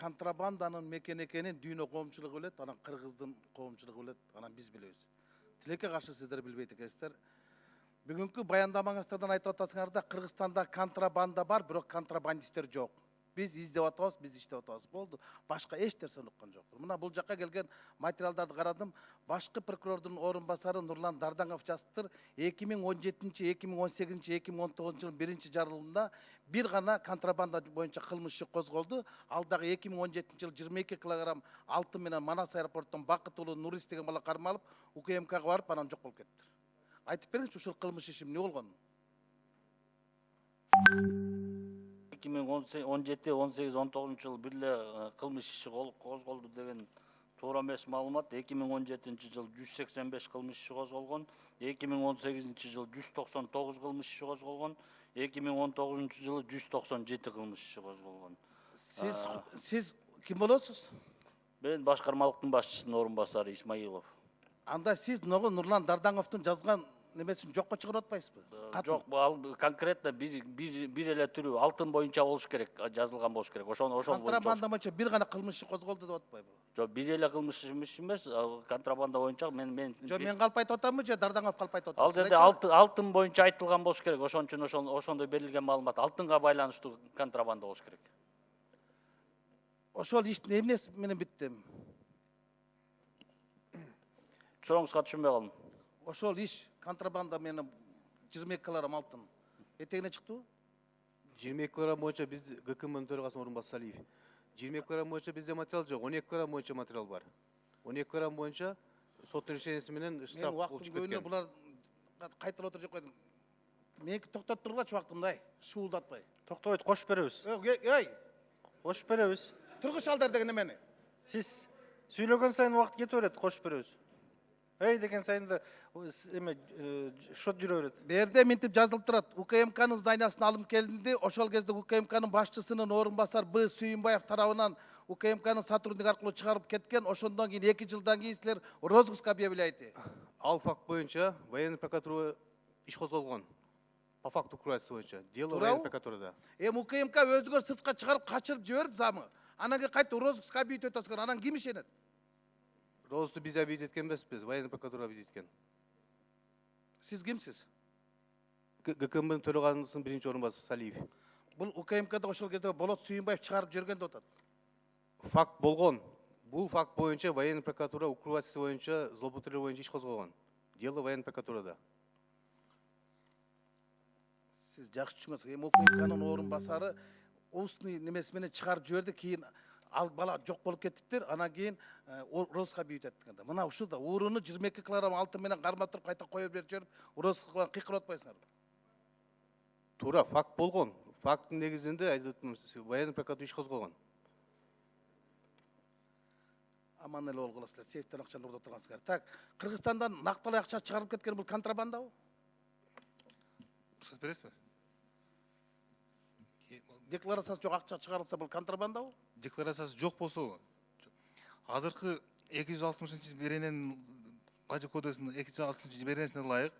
контрабанданын мекен экенин дүйнө коомчулугу билет, анан кыргыздын коомчулугу билет, анан биз билебиз. Тилекке каршы сиздер билбейт экенсиздер. Бүгүнкү баяндамаңыздардан айтып атасыңар да Кыргызстанда контрабанда бар, бирок контрабандисттер жок. Biz издеп атабыз, biz иштеп атабыз. Болду. Башка эч нерсе унуккан жок. Мына бул жакка келген материалдарды карадым. Башкы прокурордун орун басары Нурлан Дардаңов жазыптыр. 2017-2018, 2019 жылдын 1-жарылымында бир гана контрабанда боюнча кылмыш иши козголду. Ал дагы 2017 жыл 22 килограмм алтын менен Манас аэропортунан Бакыт уулу Нурис деген бала кармалып, УКМКга барып, анан жок болуп кетти. Айтып бериңизчи, ушул кылмыш иши эмне болгон? 2017, 18, 19 жыл бирге кылмыш иши козголду деген туура эмес маалымат. 2017 жыл 185 кылмыш иши козголгон, 2018 жыл 199 кылмыш иши козголгон, 2019 жылы 197 кылмыш иши козголгон. Сиз ким болосуз? Мен башкармалыктын башчысынын орун басары Исмаилов. Анда сиз Нурлан Дардаңовдун жазган немесин жокко чыгарып атпайсызбы? Жок, ал конкретно бир эле түрү алтын боюнча болуш керек, жазылган болуш керек. Ошол боюнча. Контрабанда боюнча бир гана кылмыш козголду деп атпайбы? Жок, бир эле кылмыш эмес, контрабанда боюнча мен Жок, мен калп айтып атамбы же Дардаңов калп айтып атабы? Ал жерде алтын боюнча айтылган болуш керек. Ошон үчүн ошондой берилген маалымат алтынга байланыштуу контрабанда болуш керек. Ошол иштин эмнеси менен бүттү? Сурооңузга түшүнбөй калдым. Ошол иш контрабанда менен 22 килограмм алтын этегине чыктыбы? 22 килограмм боюнча биз ГКМнын төрагасынын орун басчысы Алиев. 22 килограмм боюнча бизде материал жок, 12 килограмм боюнча материал бар. 12 килограмм боюнча сот решениясы менен штраф болуп чыгып кеткен. Булар кайталап отуруп койдум. Меники токтотуп тургулачы убактымда, шуулдатпай. Токтойт, кошуп беребиз. Эй, Кошуп беребиз. тургуч алдар деген эмени? Сиз сүйлөгөн сайын убакыт кетип берет, кошуп беребиз. Эй деген сайын да эме шот жүрө берет. Берде минтип жазылып турат. УКМКнын зданиясына алып келинди. Ошол кезде УКМКнын башчысынын орун басар Б. Сүйүнбаев тарабынан УКМКнын сотрудник аркылуу чыгарып кеткен. Ошондон кийин 2 жылдан кийин силер розыскка объявляйте. Ал факт боюнча военный прокуратура иш козголгон. По факту укрытия боюнча. Дело военный прокуратурада. УКМК өзүңөр сыртка чыгарып качырып жиберип замы. Анан кийин кайта розыскка объявить этесиңер. Анан ким ишенет? Розысты биз объявить эткен эмеспиз, военный прокуратура объявить эткен. Сиз кимсиз? ГКМнын төрагасынын биринчи орун басчысы Алиев. Бул УКМКда ошол кезде Болот Сүйүнбаев чыгарып жүргөн деп атат. Факт болгон. Бул факт боюнча военный прокуратура укрытия боюнча злоупотреба боюнча иш козголгон. Дело военный прокуратурада. Сиз жакшы түшүнөсүз. УКМКнын орун басары устный немеси менен чыгарып жиберди, кийин ал бала жок болуп кетиптир, анан кийин розыскка объявить эткенде. Мына ушул да урууну 22 килограмм алтын менен кармап туруп кайта коюп берип жүрүп, розыскка кыйкырып атпайсыңар. Туура факт болгон. Факттын негизинде айтып өттүм, военный прокуратура иш козголгон. Аман эле болгула силер, сейфтен акчаны урдап тургансыңар. Так, Кыргызстандан накталай акча чыгарып кеткен бул контрабандабы? Рұқсат бересіз бе? Декларациясы жок акча чыгарылса бул контрабандабы? Декларациясы жок болсо, азыркы 260 берененин Бажы кодексинин 260 беренесине ылайык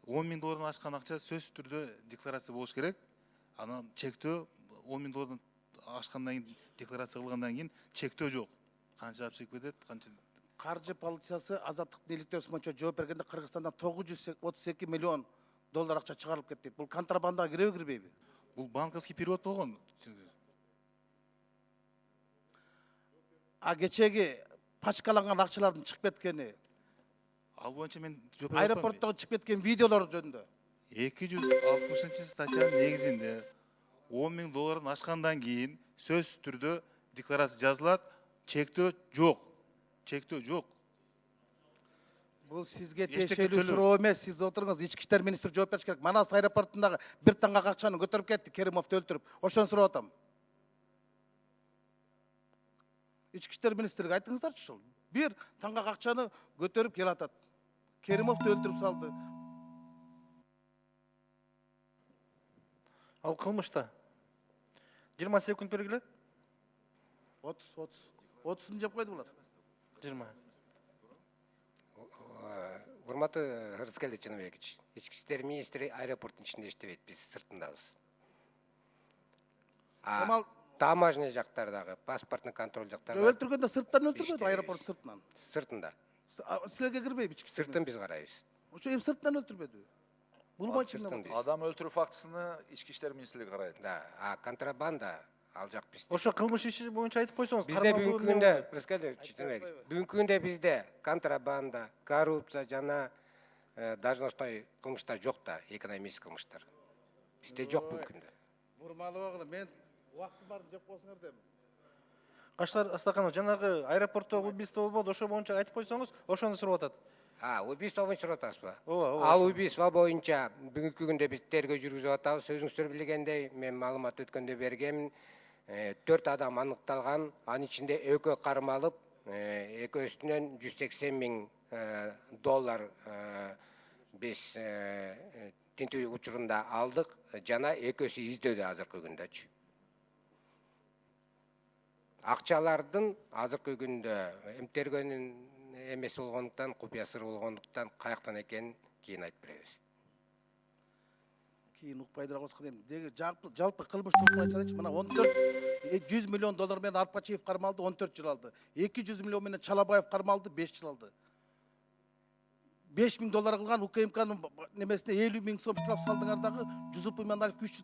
$10.000 ашкан акча сөзсүз түрдө декларация болуш керек. Анан чектөө $10.000 ашкандан кийин декларация кылгандан кийин чектөө жок. Канча алып чегип кетет, канча Каржы полициясы азаттык иликтөөсү боюнча жооп бергенде Кыргызстандан $932 миллион акча чыгарылып кетти. Бул контрабандага киреби, кирбейби? бул банковский перевод болгон. А кечеги пачкаланган акчалардын чыгып кеткени, Ал боюнча мен жооп аэропорттон чыгып кеткен видеолор жөнүндө 260 статьянын негизинде $10.000 ашкандан кийин сөзсүз түрдө декларация жазылат, чектөө жок. Чектөө жок. Бул сизге тиешелүү суроо эмес, сиз отуруңуз, ички иштер министри жооп бериш керек. Манас аэропортундагы бир таңга акчаны көтөрүп кетти, Керимовду өлтүрүп. Ошону сурап атам. Ички иштер министриге айтыңыздарчы ушул. Бир таңга акчаны көтөрүп келатат. Керимовду өлтүрүп салды. Ал кылмышта 20 секунд бергиле. 30 жеп койду булар. 20. Урматтуу Рыскелди Чиновекович, ички иштер министри аэропорттун ичинде иштебейт, биз сыртындабыз. таможня жактардагы, паспортный контроль жактарда Өлтүргөндө сырттан өлтүрбөдү, иштебейбиз. аэропорт сыртынан. сыртында. Силерге кирбейби ички истер? Сыртын биз карайбыз. Ошо эми сырттан өлтүрбөдү. Бул боюнча Сыртын эмне биз. Адам өлтүрүү фактысыны ички иштер министрлиги карайт. Да, а контрабанда ал жак бизде. Ошо кылмыш иши боюнча айтып койсоңуз, Бизде бүгүнкү күндө, бүгүнкү күндө бизде контрабанда, коррупция жана должностной кылмыштар жок да, экономический кылмыштар. Бизде жок бүгүнкү күндө. Бурмалуу мен убактым бар жок болсоңор дем. Каштар Астаханов, жанагы аэропорттогу убийство болбоду, ошо боюнча айтып койсоңуз, ошону сурап атат. Убийство боюнча сурап атасызбы? Ооба. Ал убийство боюнча бүгүнкү күндө биз тергөө жүргүзүп атабыз. Өзүңүздөр билгендей, мен маалымат өткөндө бергенмин. 4 адам аныкталган, анын ичинде экөө кармалып, экөөсүнөн $180,000 биз тинтүү учурунда алдык, жана экөөсү издөөдө азыркы күндөчү. Акчалардын азыркы күндө тергөөнүн эмеси болгондуктан, купуя сыры болгондуктан каяктан экенин кийин айтып беребиз. Кийин укпайдыраак болсо дейм. Деги жалпы кылмыш топтун айтсачы, мына 100 миллион доллар менен Арпачиев кармалды, 14 жыл алды. 200 миллион менен Чалабаев кармалды, 5 жыл алды. $5,000 кылган УКМКнын немесине 50,000 сом штраф салдыңар дагы, Жусуп Иманалиев 3